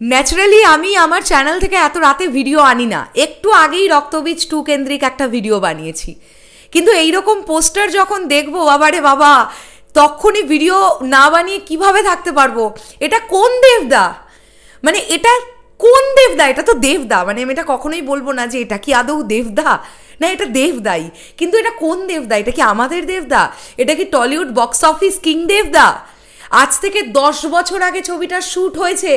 Naturally আমি আমার channel থেকে এত রাতে ভিডিও আনি না, একটু আগেই রক্তবীজ 2 কেন্দ্রিক একটা ভিডিও বানিয়েছি, কিন্তু এইরকম পোস্টার যখন দেখবো বাবারে বাবা, তখনই ভিডিও না বানিয়ে কিভাবে থাকতে পারবো। এটা কোন দেবদা, মানে এটা কোন দেবদা? এটা তো দেবদা, মানে আমি এটা কখনোই বলবো না যে এটা কি আদৌ দেবদা, না এটা দেবদাই, কিন্তু এটা কোন দেবদা? এটা কি আমাদের দেবদা? এটা কি টলিউড বক্স অফিস কিং দেবদা? আজ থেকে 10 বছর আগে ছবিটা শ্যুট হয়েছে।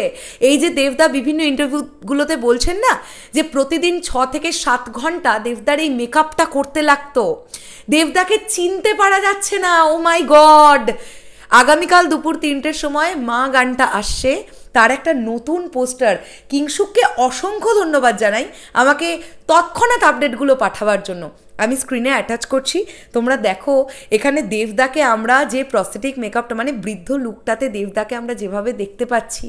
এই যে দেবদা বিভিন্ন ইন্টারভিউগুলোতে বলছেন না যে প্রতিদিন 6 থেকে 7 ঘন্টা দেবদার এই মেকআপটা করতে লাগতো, দেবদাকে চিনতে পারা যাচ্ছে না। ও মাই গড, আগামীকাল দুপুর 3টের সময় মা গানটা আসছে, তার একটা নতুন পোস্টার। কিংশুককে অসংখ্য ধন্যবাদ জানাই আমাকে তৎক্ষণাৎ আপডেটগুলো পাঠাবার জন্য। আমি স্ক্রিনে অ্যাটাচ করছি, তোমরা দেখো। এখানে দেবদাকে আমরা যে প্রস্থেটিক মেকআপটা, মানে বৃদ্ধ লুকটাতে দেবদাকে আমরা যেভাবে দেখতে পাচ্ছি,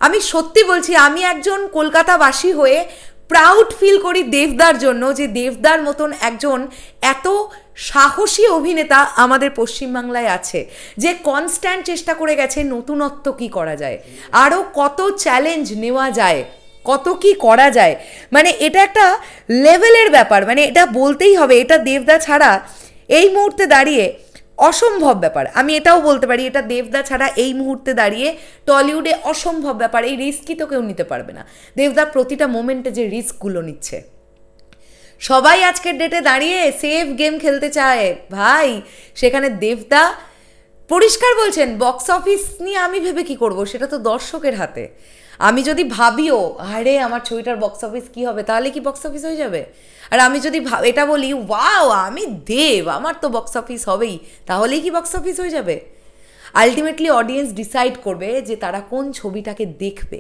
আমি সত্যি বলছি, আমি একজন কলকাতাবাসী হয়ে প্রাউড ফিল করি দেবদার জন্য, যে দেবদার মতন একজন এত সাহসী অভিনেতা আমাদের পশ্চিমবাংলায় আছে, যে কনস্ট্যান্ট চেষ্টা করে গেছে নতুনত্ব কী করা যায়, আরও কত চ্যালেঞ্জ নেওয়া যায়, কত কি করা যায়। মানে এটা একটা লেভেলের ব্যাপার, মানে এটা বলতেই হবে, এটা দেবদা ছাড়া এই মুহূর্তে দাঁড়িয়ে অসম্ভব ব্যাপার। আমি এটাও বলতে পারি, এটা দেবদা ছাড়া এই মুহূর্তে দাঁড়িয়ে টলিউডে অসম্ভব ব্যাপার। এই রিস্কই তো কেউ নিতে পারবে না। দেবদা প্রতিটা মোমেন্টে যে রিস্কগুলো নিচ্ছে, সবাই আজকের ডেটে দাঁড়িয়ে সেফ গেম খেলতে চায় ভাই, সেখানে দেবদা পরিষ্কার বলছেন বক্স অফিস নিয়ে আমি ভেবে কি করব, সেটা তো দর্শকের হাতে। আমি যদি ভাবিও আরে আমার ছবিটার বক্স অফিস কী হবে, তাহলে কি বক্স অফিস হয়ে যাবে? আর আমি যদি এটা বলি ওয়াও আমি দেব, আমার তো বক্স অফিস হবেই, তাহলেই কি বক্স অফিস হয়ে যাবে? আলটিমেটলি অডিয়েন্স ডিসাইড করবে যে তারা কোন ছবিটাকে দেখবে।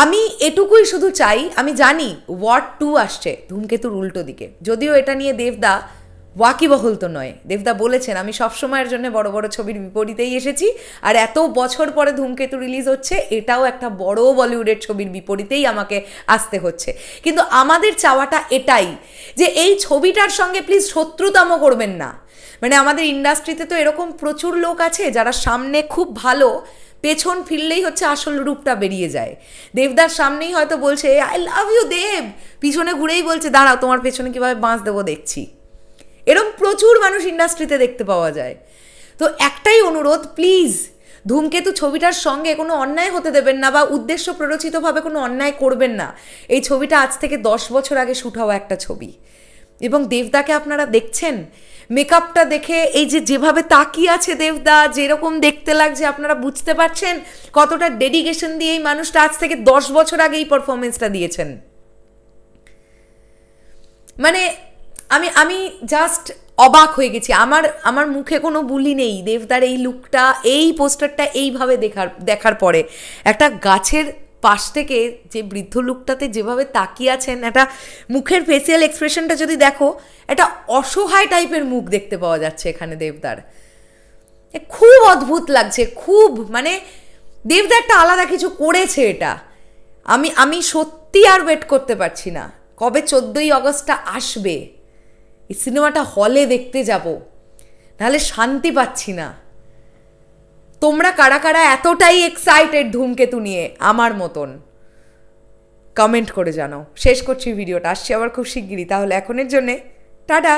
আমি এটুকুই শুধু চাই, আমি জানি ওয়ার্ড 2 আসছে ধূমকেতুর উল্টো দিকে, যদিও এটা নিয়ে দেবদা ওয়াকিবহল তো নয়। দেবদা বলেছেন আমি সবসময়ের জন্য বড় বড় ছবির বিপরীতেই এসেছি, আর এত বছর পরে ধূমকেতু রিলিজ হচ্ছে, এটাও একটা বড় বলিউডের ছবির বিপরীতেই আমাকে আসতে হচ্ছে। কিন্তু আমাদের চাওয়াটা এটাই যে এই ছবিটার সঙ্গে প্লিজ শত্রুতাম করবেন না। মানে আমাদের ইন্ডাস্ট্রিতে তো এরকম প্রচুর লোক আছে যারা সামনে খুব ভালো, পেছন ফিরলেই হচ্ছে আসল রূপটা বেরিয়ে যায়। দেবদার সামনেই হয়তো বলছে আই লাভ ইউ দেব, পিছনে ঘুরেই বলছে দাঁড়াও তোমার পেছনে কীভাবে বাঁশ দেবো দেখছি। এরকম প্রচুর মানুষ ইন্ডাস্ট্রিতে দেখতে পাওয়া যায়। তো একটাই অনুরোধ, প্লিজ ধূমকেতু ছবিটার সঙ্গে কোনো অন্যায় হতে দেবেন না, বা উদ্দেশ্য প্ররোচিতভাবে কোনো অন্যায় করবেন না। এই ছবিটা আজ থেকে 10 বছর আগে শ্যুট হওয়া একটা ছবি, এবং দেবদাকে আপনারা দেখছেন মেকআপটা দেখে, এই যে যেভাবে তাকিয়ে আছে দেবদা, যেরকম দেখতে লাগছে, আপনারা বুঝতে পারছেন কতটা ডেডিকেশন দিয়ে এই মানুষটা আজ থেকে 10 বছর আগে এই পারফরমেন্সটা দিয়েছেন। মানে আমি আমি জাস্ট অবাক হয়ে গেছি। আমার মুখে কোনো বুলি নেই দেবদার এই লুকটা, এই পোস্টারটা এইভাবে দেখার পরে। একটা গাছের পাশ থেকে যে বৃদ্ধ লুকটাতে যেভাবে তাকিয়ে আছেন, একটা মুখের ফেসিয়াল এক্সপ্রেশনটা যদি দেখো, একটা অসহায় টাইপের মুখ দেখতে পাওয়া যাচ্ছে এখানে দেবদার। খুব অদ্ভুত লাগছে, খুব, মানে দেবদা একটা আলাদা কিছু করেছে এটা। আমি সত্যি আর ওয়েট করতে পারছি না কবে 14ই অগস্টটা আসবে, এই সিনেমাটা হলে দেখতে যাব, নাহলে শান্তি পাচ্ছি না। তোমরা কারা কারা এতটাই এক্সাইটেড ধূমকেতু নিয়ে আমার মতন, কমেন্ট করে জানাও। শেষ করছি ভিডিওটা, আসছি আবার খুব শিগগিরই। তাহলে এখনের জন্যে টাটা।